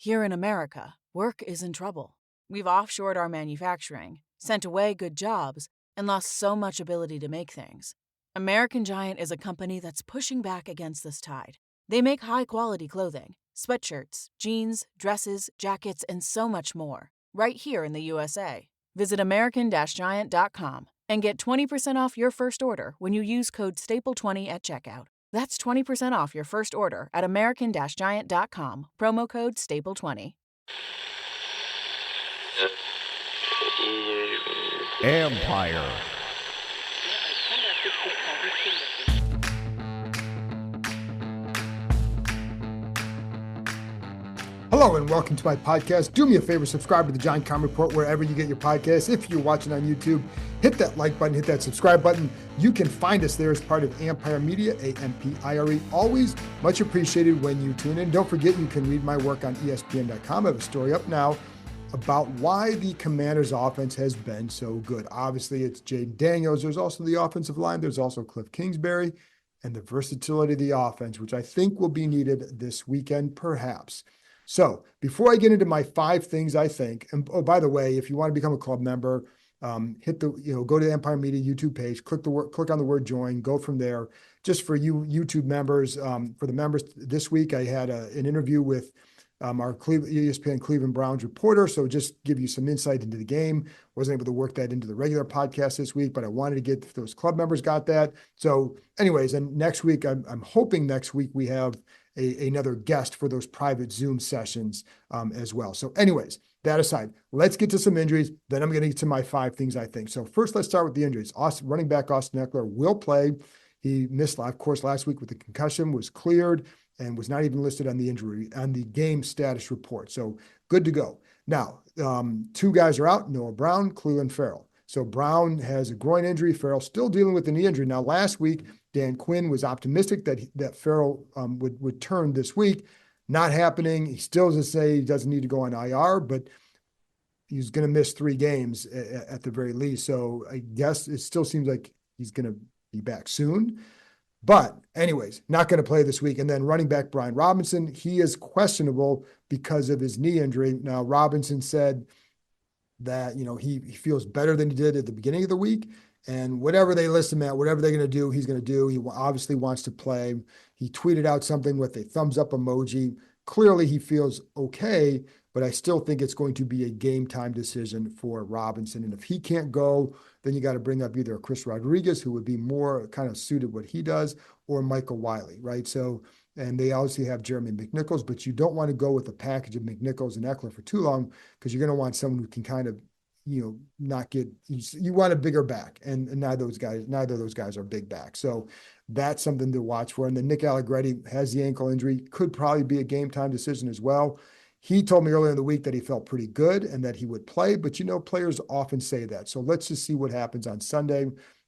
Here in America, work is in trouble. We've offshored our manufacturing, sent away good jobs, and lost so much ability to make things. American Giant is a company that's pushing back against this tide. They make high-quality clothing, sweatshirts, jeans, dresses, jackets, and so much more, right here in the USA. Visit American-Giant.com and get 20% off your first order when you use code STAPLE20 at checkout. That's 20% off your first order at American-Giant.com, promo code STAPLE20. Empire. Hello and welcome to my podcast. Do me a favor, subscribe to the John Keim Report wherever you get your podcasts. If you're watching on YouTube, hit that like button, hit that subscribe button. You can find us there as part of Empire Media, AMPIRE. Always much appreciated when you tune in. Don't forget you can read my work on ESPN.com. I have a story up now about why the Commanders' offense has been so good. Obviously, it's Jayden Daniels. There's also the offensive line. There's also Cliff Kingsbury and the versatility of the offense, which I think will be needed this weekend, perhaps. So before I get into my 5 things I think, and oh, by the way, if you want to become a club member, go to the Empire Media YouTube page, click on the word join, go from there. Just for you YouTube members, for the members this week, I had an interview with our ESPN Cleveland Browns reporter. So just give you some insight into the game. Wasn't able to work that into the regular podcast this week, but I wanted to get if those club members got that. So anyways, and next week, I'm hoping next week we have another guest for those private Zoom sessions as well. So anyways, that aside, let's get to some injuries. Then I'm going to get to my 5 things I think. So first, let's start with the injuries. Running back Austin Ekeler will play. He missed, of course, last week with the concussion, was cleared, and was not even listed on the game status report. So good to go. Now, 2 guys are out, Noah Brown, Clelin Ferrell. So Brown has a groin injury, Ferrell still dealing with the knee injury. Now, last week, Dan Quinn was optimistic that Ferrell would turn this week. Not happening. He still doesn't say he doesn't need to go on IR, but he's going to miss 3 games at the very least. So I guess it still seems like he's going to be back soon. But anyways, not going to play this week. And then running back Brian Robinson, he is questionable because of his knee injury. Now, Robinson said that, he feels better than he did at the beginning of the week. And whatever they list him at, whatever they're going to do, he's going to do. He obviously wants to play. He tweeted out something with a thumbs up emoji. Clearly, he feels okay, but I still think it's going to be a game time decision for Robinson. And if he can't go, then you got to bring up either Chris Rodriguez, who would be more kind of suited what he does, or Michael Wiley, right? So, and they obviously have Jeremy McNichols, but you don't want to go with a package of McNichols and Ekeler for too long because you're going to want someone who can kind of, not get, you want a bigger back, and neither of those guys are big backs. So that's something to watch for. And then Nick Allegretti has the ankle injury, could probably be a game time decision as well. He told me earlier in the week that he felt pretty good and that he would play, but players often say that. So let's just see what happens on Sunday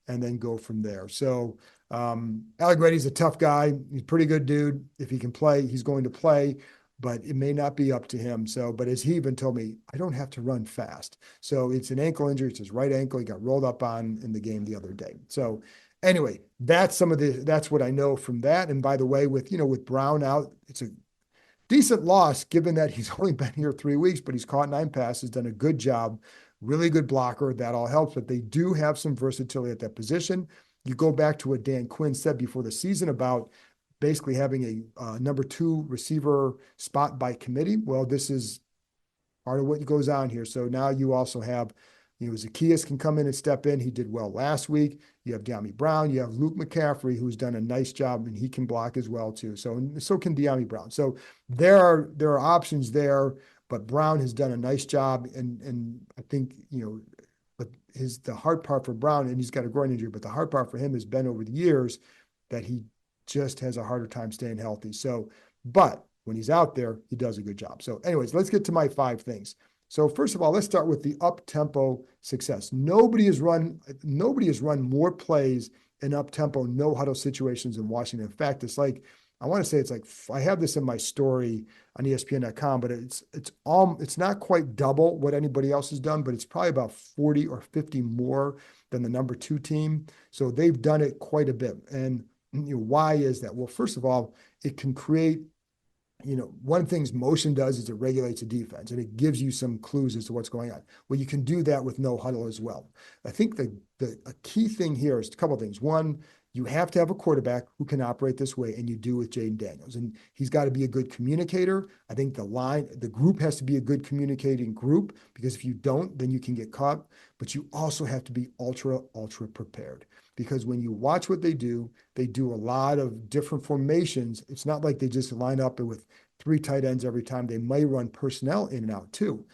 and then go from there. So Allegretti's a tough guy. He's a pretty good dude. If he can play, he's going to play, but it may not be up to him. So, but as he even told me, I don't have to run fast. So it's an ankle injury. It's his right ankle. He got rolled up on in the game the other day. So anyway, that's what I know from that. And by the way, with Brown out, it's a decent loss given that he's only been here 3 weeks, but he's caught 9 passes, done a good job, really good blocker. That all helps, but they do have some versatility at that position. You go back to what Dan Quinn said before the season about basically having a number 2 receiver spot by committee. Well, this is part of what goes on here. So now you also have, Zacchaeus can come in and step in. He did well last week. You have Dyami Brown. You have Luke McCaffrey, who's done a nice job, and he can block as well too. So can Dyami Brown. So there are options there, but Brown has done a nice job, and I think but the hard part for Brown, and he's got a groin injury, but the hard part for him has been over the years that he just has a harder time staying healthy. So, but when he's out there, he does a good job. So anyways, let's get to my 5 things. So first of all, let's start with the up-tempo success. Nobody has run more plays in up-tempo no-huddle situations in Washington. In fact, it's like, I want to say it's like, I have this in my story on ESPN.com, but it's not quite double what anybody else has done, but it's probably about 40 or 50 more than the number 2 team. So they've done it quite a bit. And why is that? Well, first of all, it can create one of the things motion does is it regulates the defense and it gives you some clues as to what's going on. Well, you can do that with no huddle as well. I think a key thing here is a couple of things. One, you have to have a quarterback who can operate this way, and you do with Jayden Daniels. And he's got to be a good communicator. I think the group has to be a good communicating group, because if you don't, then you can get caught. But you also have to be ultra, ultra prepared, because when you watch what they do a lot of different formations. It's not like they just line up with 3 tight ends every time. They may run personnel in and out too.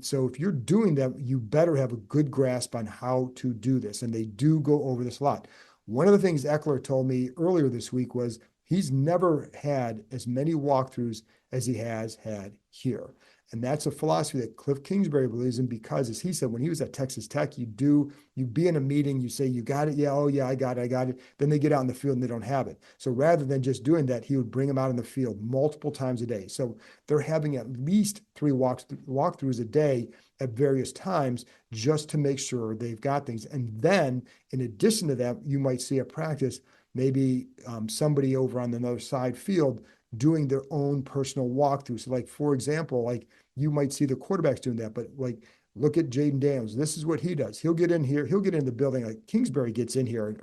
So if you're doing that, you better have a good grasp on how to do this. And they do go over this a lot. One of the things Eckler told me earlier this week was he's never had as many walkthroughs as he has had here. And that's a philosophy that Cliff Kingsbury believes in, because, as he said, when he was at Texas Tech, you be in a meeting, you say, you got it. Yeah. Oh yeah, I got it. Then they get out in the field and they don't have it. So rather than just doing that, he would bring them out in the field multiple times a day. So they're having at least 3 walkthroughs a day at various times, just to make sure they've got things. And then in addition to that, you might see a practice, maybe somebody over on the other side field doing their own personal walkthrough. So like, for example, like you might see the quarterbacks doing that, but like, look at Jayden Daniels. This is what he does. He'll get in here. He'll get in the building. Like Kingsbury gets in here,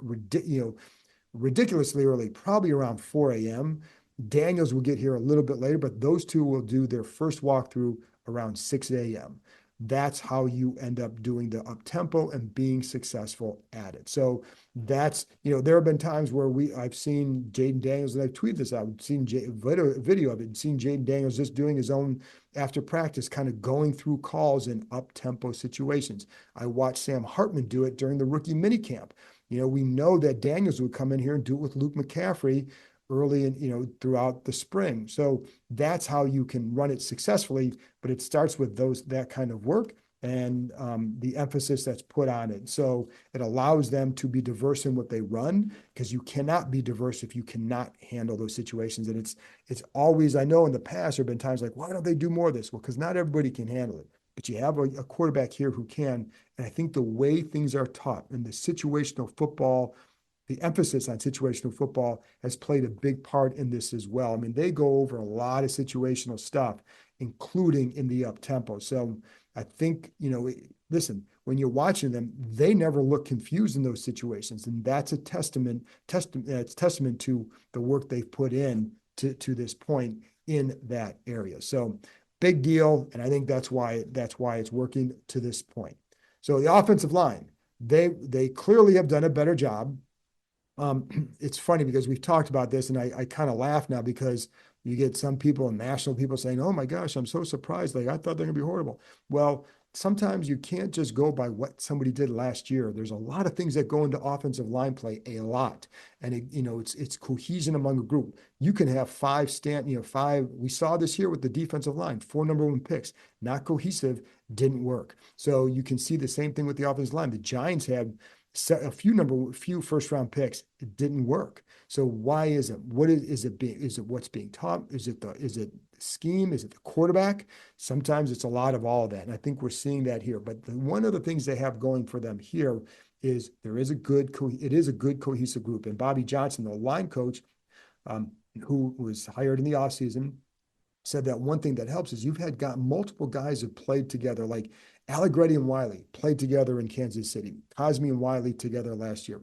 ridiculously early, probably around 4 a.m. Daniels will get here a little bit later, but those two will do their first walkthrough around 6 a.m. That's how you end up doing the up tempo and being successful at it. So that's, there have been times where I've seen Jayden Daniels, and I've tweeted this out, I've seen video of it, and seen Jayden Daniels just doing his own after practice, kind of going through calls in up tempo situations. I watched Sam Hartman do it during the rookie minicamp. We know that Daniels would come in here and do it with Luke McCaffrey early and throughout the spring. So that's how you can run it successfully, but it starts with that kind of work and the emphasis that's put on it. So it allows them to be diverse in what they run, because you cannot be diverse if you cannot handle those situations. And it's always, I know in the past there have been times like, why don't they do more of this? Well, because not everybody can handle it, but you have a quarterback here who can. And I think the way things are taught in the situational football, the emphasis on situational football has played a big part in this as well. I mean, they go over a lot of situational stuff, including in the up tempo. So I think, listen, when you're watching them, they never look confused in those situations. And that's a testament to the work they've put in to this point in that area. So big deal. And I think that's why it's working to this point. So the offensive line, they clearly have done a better job. It's funny because we've talked about this, and I kind of laugh now, because you get some people and national people saying, oh my gosh, I'm so surprised. Like, I thought they're going to be horrible. Well, sometimes you can't just go by what somebody did last year. There's a lot of things that go into offensive line play, a lot. And it's cohesion among a group. You can have five, we saw this here with the defensive line, 4 number 1 picks, not cohesive, didn't work. So you can see the same thing with the offensive line. The Giants had a few first round picks. It didn't work. So why is it? Is it what's being taught? Is it the scheme? Is it the quarterback? Sometimes it's a lot of all of that. And I think we're seeing that here. But one of the things they have going for them here is it is a good cohesive group. And Bobby Johnson, the line coach, who was hired in the offseason, said that one thing that helps is you've got multiple guys who played together, like Allegretti and Wiley played together in Kansas City. Cosmi and Wiley together last year.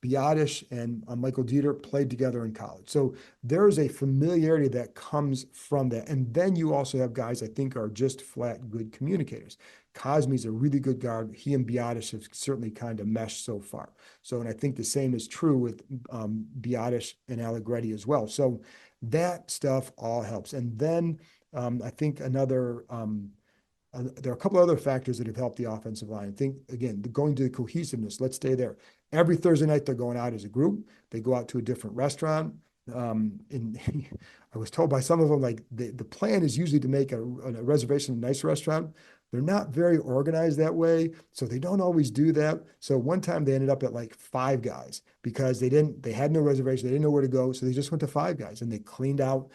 Biadasz and Michael Dieter played together in college. So there's a familiarity that comes from that. And then you also have guys I think are just flat good communicators. Cosmi's a really good guard. He and Biadasz have certainly kind of meshed so far. So, and I think the same is true with Biadasz and Allegretti as well. So that stuff all helps. And then I think there are a couple other factors that have helped the offensive line. I think, again, going to the cohesiveness, let's stay there. Every Thursday night, they're going out as a group. They go out to a different restaurant. And I was told by some of them, like the plan is usually to make a reservation in a nice restaurant. They're not very organized that way, so they don't always do that. So one time they ended up at like Five Guys because they had no reservation. They didn't know where to go, so they just went to Five Guys and they cleaned out.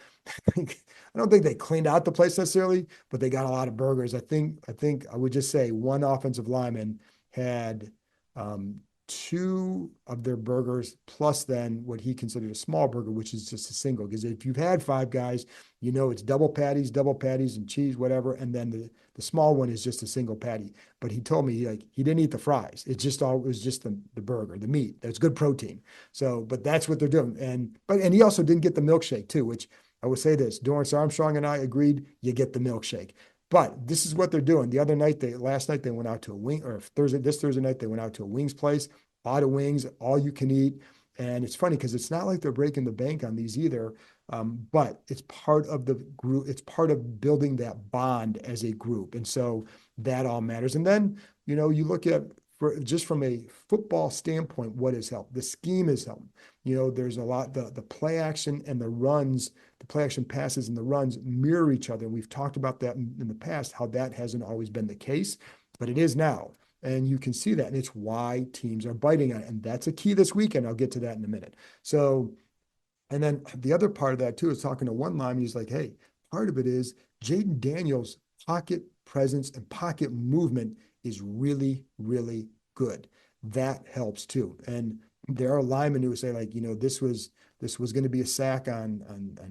I don't think they cleaned out the place necessarily, but they got a lot of burgers. I think I would just say one offensive lineman had 2 of their burgers plus then what he considered a small burger, which is just a single. Because if you've had Five Guys, you know it's double patties and cheese, whatever, and then the small one is just a single patty. But he told me like he didn't eat the fries. It was just the burger, the meat. That's good protein. So, but that's what they're doing. And he also didn't get the milkshake too, which I will say this: Dorrance Armstrong and I agreed you get the milkshake. But this is what they're doing. Last night they went out to a wing, or this Thursday night they went out to a wings place, a lot of wings, all you can eat. And it's funny because it's not like they're breaking the bank on these either, but it's part of the group. It's part of building that bond as a group. And so that all matters. And then, you look at, just from a football standpoint, what has helped? The scheme has helped. There's a lot, the play action and the runs, the play action passes and the runs mirror each other. And we've talked about that in the past, how that hasn't always been the case, but it is now. And you can see that. And it's why teams are biting on it. And that's a key this weekend. I'll get to that in a minute. So, and then the other part of that too is talking to one lineman. He's like, hey, part of it is Jayden Daniels' pocket presence and pocket movement is really, really good. That helps too. And there are linemen who say like, this was going to be a sack on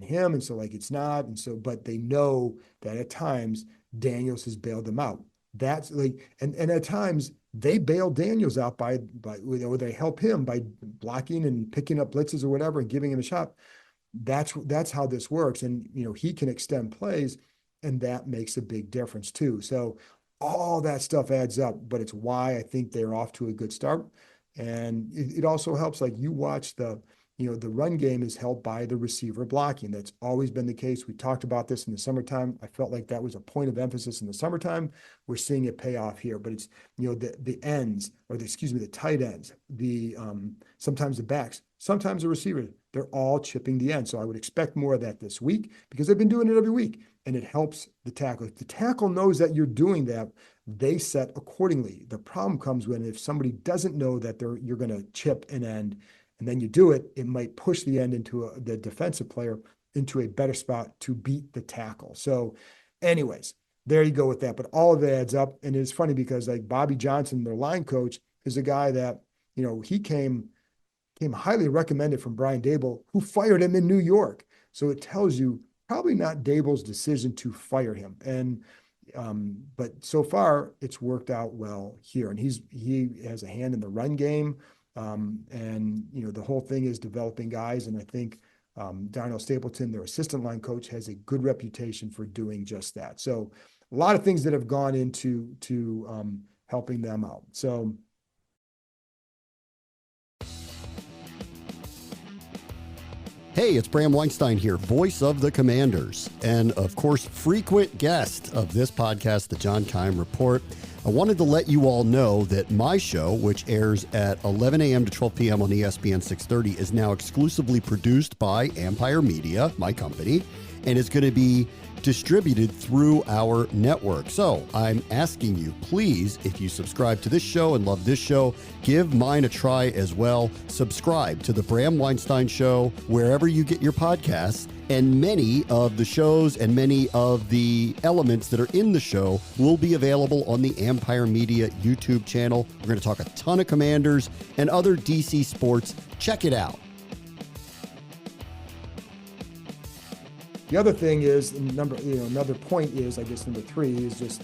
him. And so like, it's not. And so, but they know that at times Daniels has bailed them out. That's like, and at times they bail Daniels out by, or they help him by blocking and picking up blitzes or whatever and giving him a shot. That's how this works. And, he can extend plays, and that makes a big difference too. So all that stuff adds up, but it's why I think they're off to a good start. And it also helps, like you watch the run game is helped by the receiver blocking. That's always been the case. We talked about this in the summertime. I felt like that was a point of emphasis in the summertime. We're seeing it pay off here, but it's, the ends, or the tight ends, sometimes the backs, sometimes the receivers, they're all chipping the end. So I would expect more of that this week because they've been doing it every week, and it helps the tackle. If the tackle knows that you're doing that, they set accordingly. The problem comes when if somebody doesn't know that you're going to chip an end, and then you do it, it might push the end into the defensive player into a better spot to beat the tackle. So anyways, there you go with that. But all of it adds up. And it's funny because like Bobby Johnson, their line coach, is a guy that, he came highly recommended from Brian Daboll, who fired him in New York. So it tells you probably not Daboll's decision to fire him. And but so far it's worked out well here. And he has a hand in the run game. And the whole thing is developing guys. And I think Darnell Stapleton, their assistant line coach, has a good reputation for doing just that. So a lot of things that have gone into helping them out. So. Hey, it's Bram Weinstein here, voice of the Commanders, and of course, frequent guest of this podcast, The John Keim Report. I wanted to let you all know that my show, which airs at 11 a.m. to 12 p.m. on ESPN 630, is now exclusively produced by Empire Media, my company, and is going to be distributed through our network. So I'm asking you, please, if you subscribe to this show and love this show, give mine a try as well. Subscribe to The Bram Weinstein Show wherever you get your podcasts. And many of the shows and many of the elements that are in the show will be available on the Empire Media YouTube channel. We're going to talk a ton of Commanders and other DC sports. Check it out. The other thing is another point is, I guess number 3 is just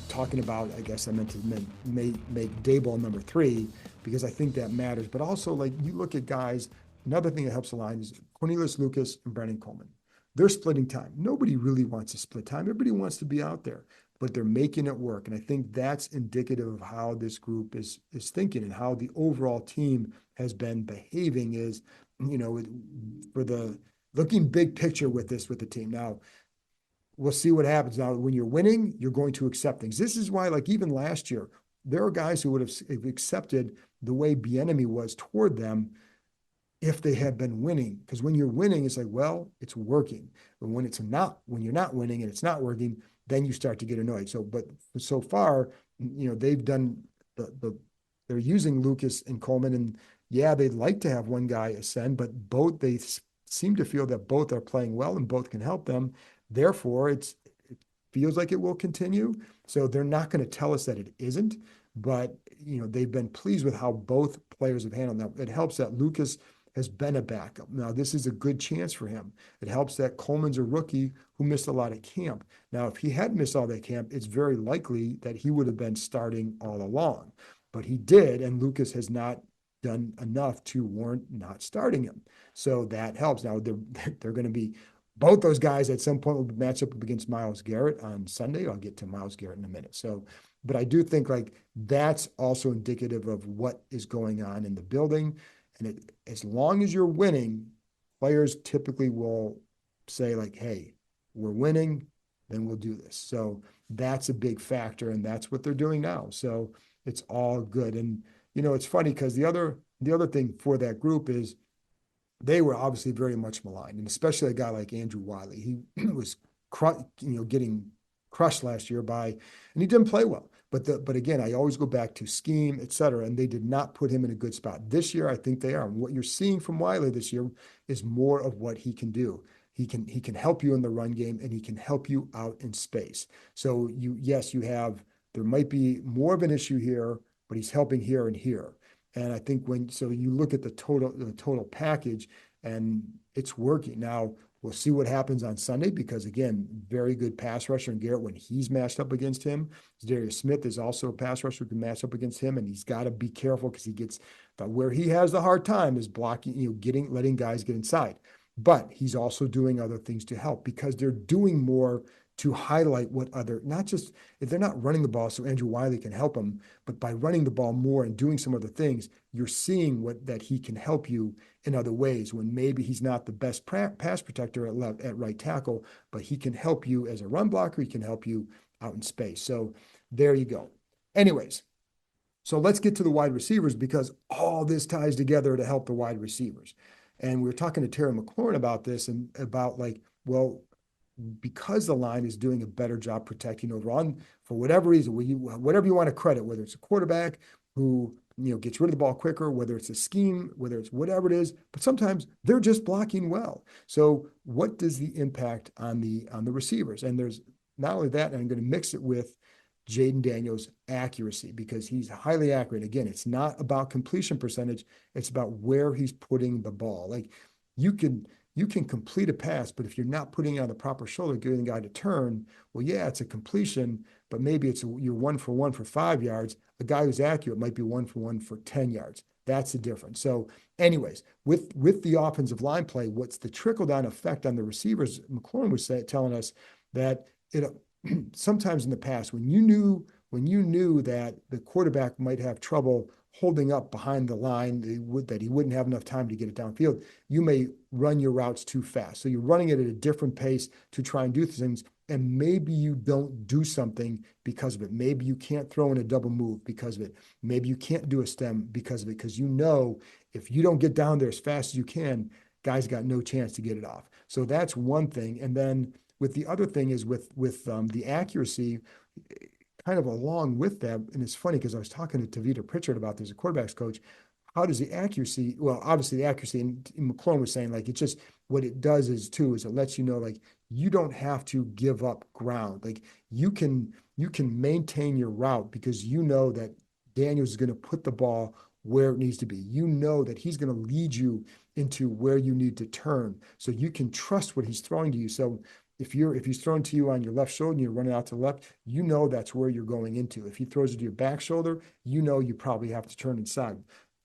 talking about, I guess I meant to make Daboll number 3 because I think that matters. But also, like, you look at guys, another thing that helps a line is Cornelius Lucas and Brandon Coleman. They're splitting time. Nobody really wants to split time. Everybody wants to be out there, but they're making it work. And I think that's indicative of how this group is thinking and how the overall team has been behaving is, for the looking big picture with the team. Now, we'll see what happens. Now, when you're winning, you're going to accept things. This is why, like even last year, there are guys who would have accepted the way Bieniemy was toward them if they had been winning. Because when you're winning, it's like, well, it's working. But when you're not winning and it's not working, then you start to get annoyed. But so far, they've done they're using Lucas and Coleman, and yeah, they'd like to have one guy ascend, but they seem to feel that both are playing well and both can help them. Therefore, it feels like it will continue. So they're not going to tell us that it isn't, but they've been pleased with how both players have handled that. It helps that Lucas has been a backup. Now, this is a good chance for him. It helps that Coleman's a rookie who missed a lot of camp. Now, if he hadn't missed all that camp, it's very likely that he would have been starting all along. But he did, and Lucas has not done enough to warrant not starting him. So that helps. Now, they're going to be both those guys at some point will match up against Myles Garrett on Sunday. I'll get to Myles Garrett in a minute. So, but I do think like that's also indicative of what is going on in the building. And as long as you're winning, players typically will say like, hey, we're winning, then we'll do this. So that's a big factor, and that's what they're doing now. So it's all good. And, it's funny because the other thing for that group is they were obviously very much maligned, and especially a guy like Andrew Wiley. He was, getting crushed last year and he didn't play well. But again, I always go back to scheme, et cetera, and they did not put him in a good spot. This year, I think they are. And what you're seeing from Wiley this year is more of what he can do. He can help you in the run game, and he can help you out in space. So there might be more of an issue here, but he's helping here and here. And I think you look at the total package, and it's working. Now, we'll see what happens on Sunday because, again, very good pass rusher in Garrett when he's matched up against him. Darius Smith is also a pass rusher who can match up against him, and he's got to be careful because where he has the hard time is blocking, letting guys get inside. But he's also doing other things to help because they're doing more to highlight not just if they're not running the ball so Andrew Wiley can help them, but by running the ball more and doing some other things, you're seeing that he can help you in other ways when maybe he's not the best pass protector at right tackle, but he can help you as a run blocker. He can help you out in space. So there you go. Anyways, so let's get to the wide receivers because all this ties together to help the wide receivers. And we were talking to Terry McLaurin about this and about because the line is doing a better job protecting overall, for whatever reason, whatever you want to credit, whether it's a quarterback who gets rid of the ball quicker, whether it's a scheme, whether it's whatever it is, but sometimes they're just blocking well. So what does the impact on the receivers? And there's not only that, and I'm going to mix it with Jayden Daniels' accuracy because he's highly accurate. Again, it's not about completion percentage; it's about where he's putting the ball. Like you can complete a pass, but if you're not putting it on the proper shoulder, getting the guy to turn, well, yeah, it's a completion, but maybe you're 1 for 1 for 5 yards. A guy who's accurate might be 1 for 1 for 10 yards. That's the difference. So anyways, with the offensive line play, what's the trickle-down effect on the receivers? McLaurin was telling us that sometimes in the past, when you knew that the quarterback might have trouble holding up behind the line, that he wouldn't have enough time to get it downfield, you may run your routes too fast. So you're running it at a different pace to try and do things, and maybe you don't do something because of it. Maybe you can't throw in a double move because of it. Maybe you can't do a stem because of it, because if you don't get down there as fast as you can, guys got no chance to get it off. So that's one thing. And then with the other thing is with the accuracy, kind of along with that, and it's funny because I was talking to Tavita Pritchard about this, a quarterback's coach. How does the accuracy? Well, obviously the accuracy, and McLaurin was saying like it's just what it does is it lets you know like you don't have to give up ground. Like you can maintain your route because you know that Daniels is going to put the ball where it needs to be. You know that he's going to lead you into where you need to turn, so you can trust what he's throwing to you. So if he's thrown to you on your left shoulder and you're running out to the left, you know that's where you're going into. If he throws it to your back shoulder, you know you probably have to turn inside.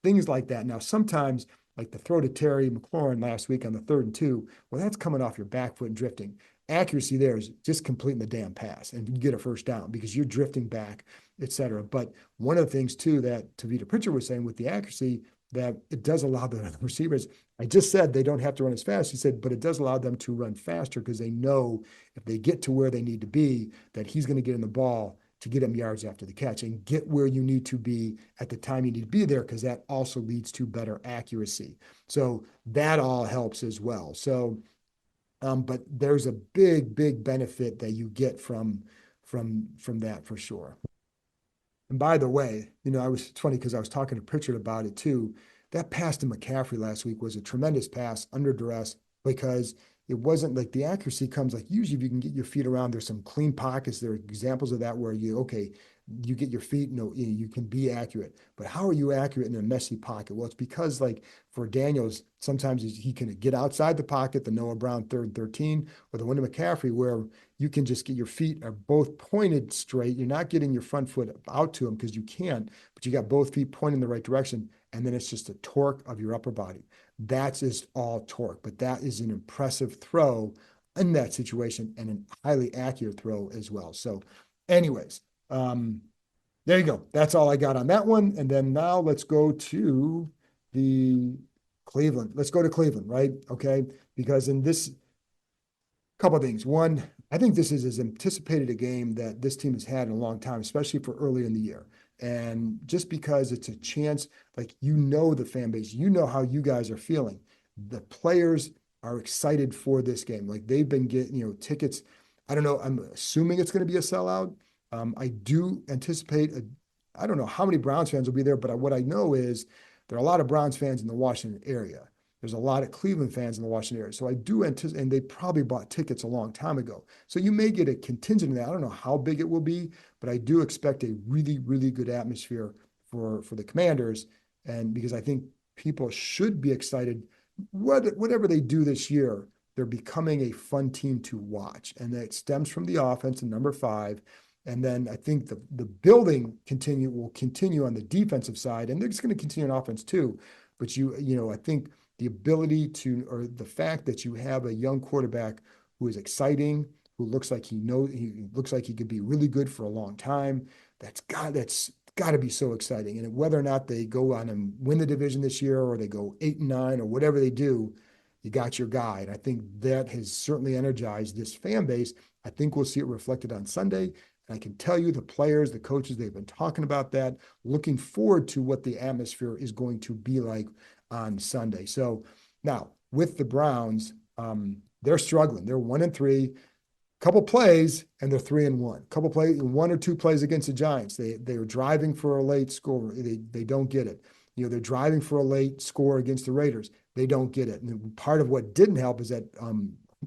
Things like that. Now, sometimes, like the throw to Terry McLaurin last week on the 3rd and 2, well, that's coming off your back foot and drifting. Accuracy there is just completing the damn pass, and you get a first down because you're drifting back, et cetera. But one of the things, too, that Tavita Pritchard was saying with the accuracy, that it does allow the receivers, I just said they don't have to run as fast. He said, but it does allow them to run faster because they know if they get to where they need to be, that he's going to get in the ball to get him yards after the catch and get where you need to be at the time you need to be there, because that also leads to better accuracy. So that all helps as well. So, but there's a big, big benefit that you get from that for sure. And by the way, it's funny because I was talking to Pritchard about it too. That pass to McCaffrey last week was a tremendous pass under duress because, it wasn't like the accuracy comes like usually if you can get your feet around, there's some clean pockets. There are examples of that where you get your feet, you can be accurate. But how are you accurate in a messy pocket? Well, it's because like for Daniels, sometimes he can get outside the pocket, the Noah Brown 3rd and 13, or the Wyndham McCaffrey, where you can just get your feet are both pointed straight. You're not getting your front foot out to them because you can't, but you got both feet pointing in the right direction. And then it's just a torque of your upper body. That's just all torque, but that is an impressive throw in that situation and a highly accurate throw as well. So anyways, there you go. That's all I got on that one. And then now let's go to the Cleveland. Let's go to Cleveland, right? Okay. Because in this couple of things. One, I think this is as anticipated a game that this team has had in a long time, especially for early in the year. And just because it's a chance, like, the fan base, how you guys are feeling. The players are excited for this game. Like they've been getting, tickets. I don't know. I'm assuming it's going to be a sellout. I do anticipate, I don't know how many Browns fans will be there, but what I know is there are a lot of Browns fans in the Washington area. There's a lot of Cleveland fans in the Washington area. So I do anticipate, and they probably bought tickets a long time ago. So you may get a contingent of that. I don't know how big it will be, but I do expect a really, really good atmosphere for the Commanders. And because I think people should be excited, whatever they do this year, they're becoming a fun team to watch. And that stems from the offense and number 5. And then I think the building will continue on the defensive side, and they're just going to continue on offense too. But I think the ability or the fact that you have a young quarterback who is exciting, who looks like he looks like he could be really good for a long time. That's got to be so exciting. And whether or not they go on and win the division this year, or they go 8-9, or whatever they do, you got your guy. And I think that has certainly energized this fan base. I think we'll see it reflected on Sunday. And I can tell you the players, the coaches, they've been talking about that, looking forward to what the atmosphere is going to be like on Sunday. So now with the Browns, they're struggling. They're 1-3, couple plays, and they're 3-1. Couple plays, 1 or 2 plays against the Giants. They are driving for a late score. They don't get it. They're driving for a late score against the Raiders. They don't get it. And part of what didn't help is that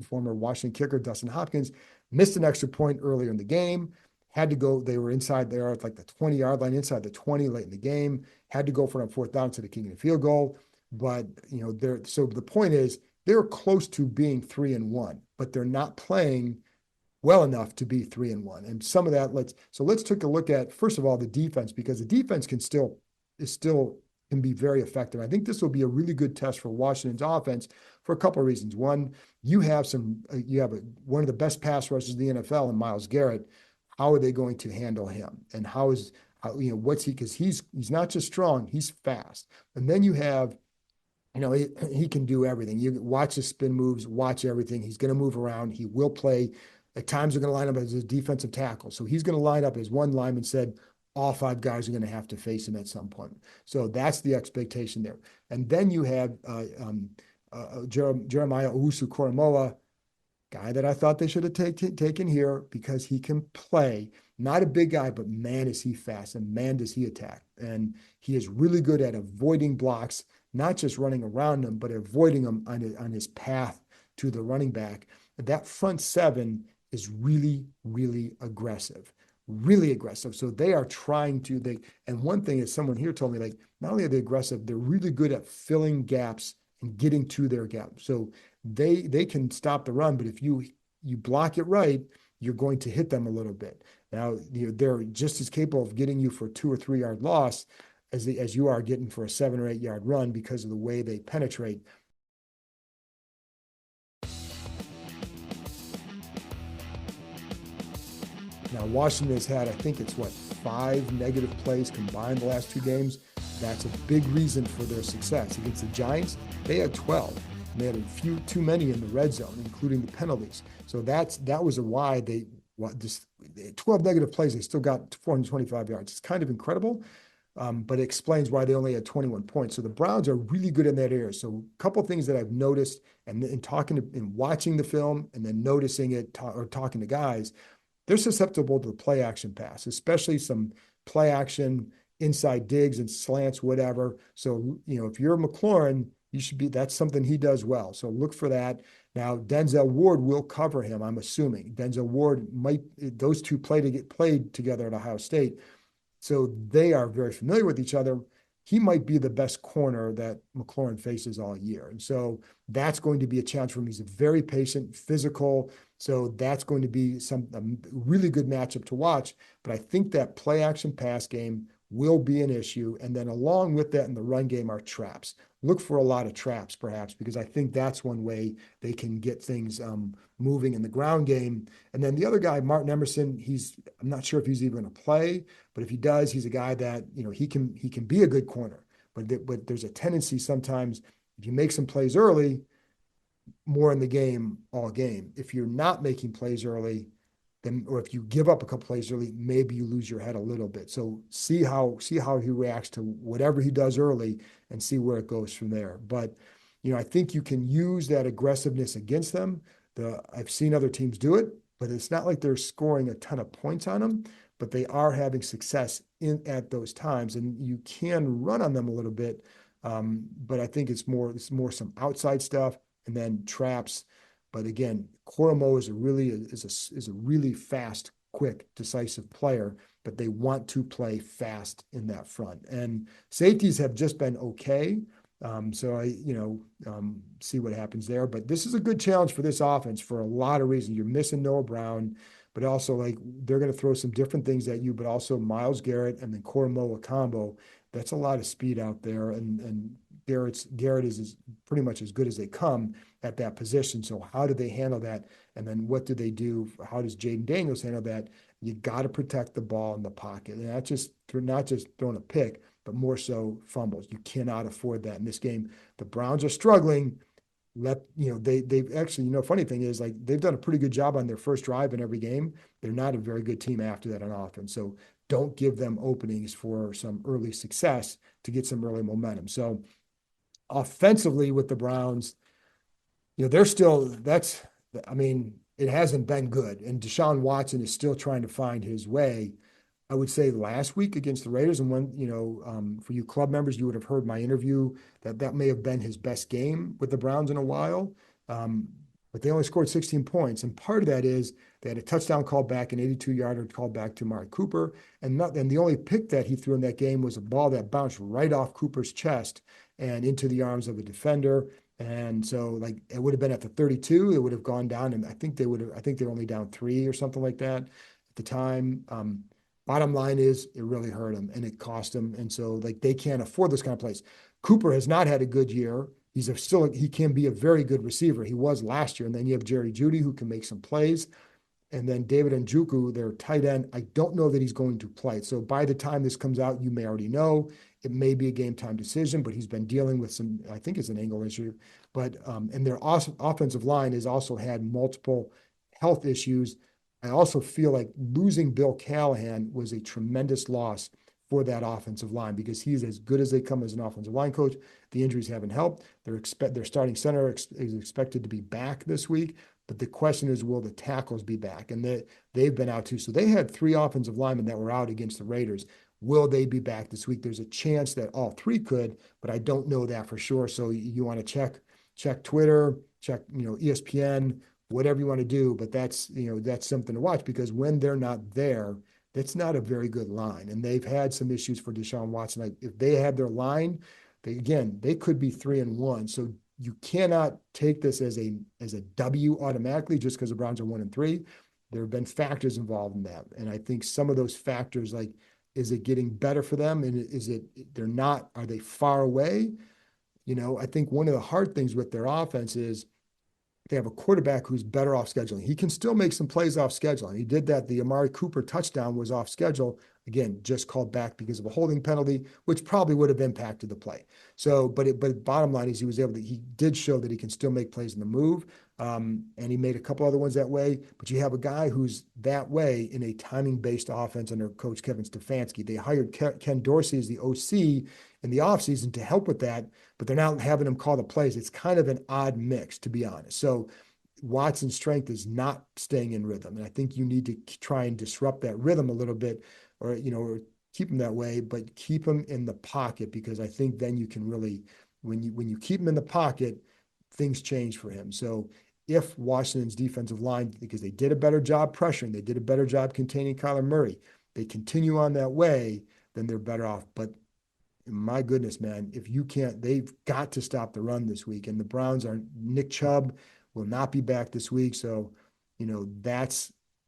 former Washington kicker Dustin Hopkins missed an extra point earlier in the game. Had to go, they were inside there at like the 20-yard line, inside the 20 late in the game, had to go for a 4th down instead of kicking a field goal. But, so the point is they're close to being 3-1, but they're not playing well enough to be 3-1. And some of that, let's take a look at, first of all, the defense, because the defense can be very effective. I think this will be a really good test for Washington's offense for a couple of reasons. One, you have one of the best pass rushers in the NFL in Myles Garrett. How are they going to handle him? And what's he, because he's not just strong, he's fast. And then you have, he can do everything. You watch his spin moves, watch everything. He's going to move around. He will play. At times they're going to line up as a defensive tackle. So he's going to line up as one lineman said, all 5 guys are going to have to face him at some point. So that's the expectation there. And then you have Jeremiah Owusu-Koramoah, guy that I thought they should have taken here because he can play. Not a big guy, but man, is he fast, and man, does he attack. And he is really good at avoiding blocks, not just running around them, but avoiding them on his path to the running back. That front 7 is really, really aggressive. Really aggressive. So they are trying to, and one thing is someone here told me, like, not only are they aggressive, they're really good at filling gaps and getting to their gap. So they can stop the run, but if you block it right, you're going to hit them a little bit. Now, they're just as capable of getting you for a 2 or 3 yard loss as you are getting for a 7 or 8 yard run because of the way they penetrate. Now, Washington has had, I think it's 5 negative plays combined the last 2 games. That's a big reason for their success. Against the Giants, they had 12. And they had too many in the red zone, including the penalties. So that was why 12 negative plays, they still got 425 yards. It's kind of incredible, but it explains why they only had 21 points. So the Browns are really good in that area. So a couple of things that I've noticed, and in watching the film and then noticing it or talking to guys, they're susceptible to the play action pass, especially some play action inside digs and slants, whatever. So, if you're McLaurin, that's something he does well. So look for that. Now, Denzel Ward will cover him, I'm assuming. Denzel Ward those two played together at Ohio State. So they are very familiar with each other. He might be the best corner that McLaurin faces all year. And so that's going to be a challenge for him. He's a very patient, physical. So that's going to be a really good matchup to watch. But I think that play action pass game will be an issue. And then along with that in the run game are traps. Look for a lot of traps, perhaps, because I think that's one way they can get things moving in the ground game. And then the other guy, Martin Emerson, I'm not sure if he's even going to play, but if he does, he's a guy that, he can be a good corner. But there's a tendency sometimes, if you make some plays early, more in the game all game. If you're not making plays early, or if you give up a couple plays early, maybe you lose your head a little bit. So see how he reacts to whatever he does early and see where it goes from there. But, I think you can use that aggressiveness against them. I've seen other teams do it, but it's not like they're scoring a ton of points on them, but they are having success at those times. And you can run on them a little bit. But I think it's more some outside stuff and then traps. But again, Koromo is a really fast, quick, decisive player, but they want to play fast in that front. And safeties have just been okay. So I see what happens there. But this is a good challenge for this offense for a lot of reasons. You're missing Noah Brown, but also they're going to throw some different things at you, but also Myles Garrett and then Koromo combo. That's a lot of speed out there. And Garrett is pretty much as good as they come at that position. So how do they handle that? And then what do they do? How does Jaden Daniels handle that? You got to protect the ball in the pocket. And that's not just throwing a pick, but more so fumbles. You cannot afford that in this game. The Browns are struggling. They've actually, funny thing is they've done a pretty good job on their first drive in every game. They're not a very good team after that on offense. So don't give them openings for some early success to get some early momentum. So offensively with the Browns, it hasn't been good. And Deshaun Watson is still trying to find his way. I would say last week against the Raiders, and when, for you club members, you would have heard my interview that may have been his best game with the Browns in a while. But they only scored 16 points. And part of that is they had a touchdown called back, an 82-yarder called back to Amari Cooper. And the only pick that he threw in that game was a ball that bounced right off Cooper's chest and into the arms of a defender. And so it would have been at the 32, it would have gone down. And I think they were only down 3 or something like that at the time. Bottom line is it really hurt him and it cost him. And so they can't afford this kind of plays. Cooper has not had a good year. He can be a very good receiver. He was last year. And then you have Jerry Jeudy who can make some plays. And then David Njoku, their tight end, I don't know that he's going to play. So by the time this comes out, you may already know it may be a game time decision, but he's been dealing with some, I think it's an ankle issue. But and their offensive line has also had multiple health issues. I also feel like losing Bill Callahan was a tremendous loss for that offensive line because he's as good as they come as an offensive line coach. The injuries haven't helped. Their starting center is expected to be back this week, but the question is, will the tackles be back? And they've been out too. So they had 3 offensive linemen that were out against the Raiders. Will they be back this week? There's a chance that all 3 could, but I don't know that for sure. So you want to check Twitter, check ESPN, whatever you want to do, but that's something to watch because when they're not there, that's not a very good line. And they've had some issues for Deshaun Watson. If they had their line, they could be 3-1. So you cannot take this as a W automatically just because the Browns are 1-3. There have been factors involved in that. And I think some of those factors, is it getting better for them? And are they far away? I think one of the hard things with their offense is they have a quarterback who's better off scheduling. He can still make some plays off schedule. And he did that. The Amari Cooper touchdown was off schedule. Again, just called back because of a holding penalty, which probably would have impacted the play. So, but bottom line is he did show that he can still make plays in the move. And he made a couple other ones that way. But you have a guy who's that way in a timing-based offense under Coach Kevin Stefanski. They hired Ken Dorsey as the OC in the offseason to help with that, but they're not having him call the plays. It's kind of an odd mix, to be honest. So Watson's strength is not staying in rhythm. And I think you need to try and disrupt that rhythm a little bit or keep him that way, but keep him in the pocket because I think then you can really, when you keep him in the pocket, things change for him. So if Washington's defensive line, because they did a better job pressuring, they did a better job containing Kyler Murray, they continue on that way, then they're better off. But my goodness, man, if you can't, they've got to stop the run this week. And the Browns are, Nick Chubb will not be back this week. So,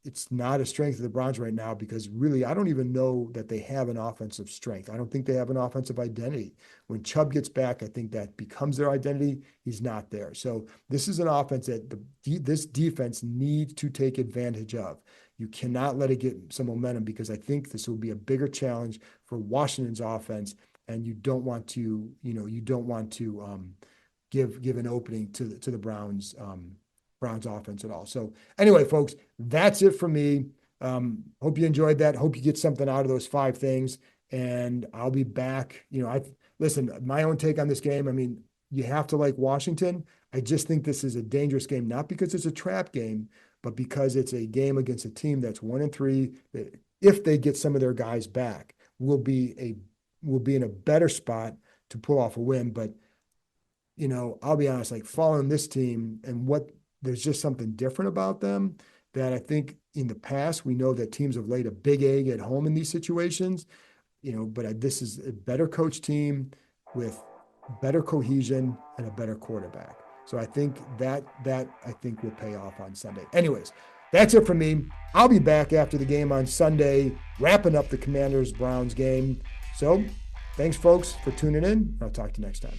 it's not a strength of the Browns right now, because really, I don't even know that they have an offensive strength. I don't think they have an offensive identity. When Chubb gets back, I think that becomes their identity. He's not there. So this is an offense that this defense needs to take advantage of. You cannot let it get some momentum, because I think this will be a bigger challenge for Washington's offense. And you don't want to, give an opening to the Browns offense at all. So anyway, folks, that's it for me. Hope you enjoyed that. Hope you get something out of those 5 things. And I'll be back. Listen, my own take on this game. I mean, you have to like Washington. I just think this is a dangerous game, not because it's a trap game, but because it's a game against a team that's 1-3. If they get some of their guys back, will be in a better spot to pull off a win. But, I'll be honest, like following this team and there's just something different about them that I think in the past, we know that teams have laid a big egg at home in these situations, but this is a better coach team with better cohesion and a better quarterback. So I think that I think will pay off on Sunday. Anyways, that's it for me. I'll be back after the game on Sunday, wrapping up the Commanders-Browns game. So thanks, folks, for tuning in. I'll talk to you next time.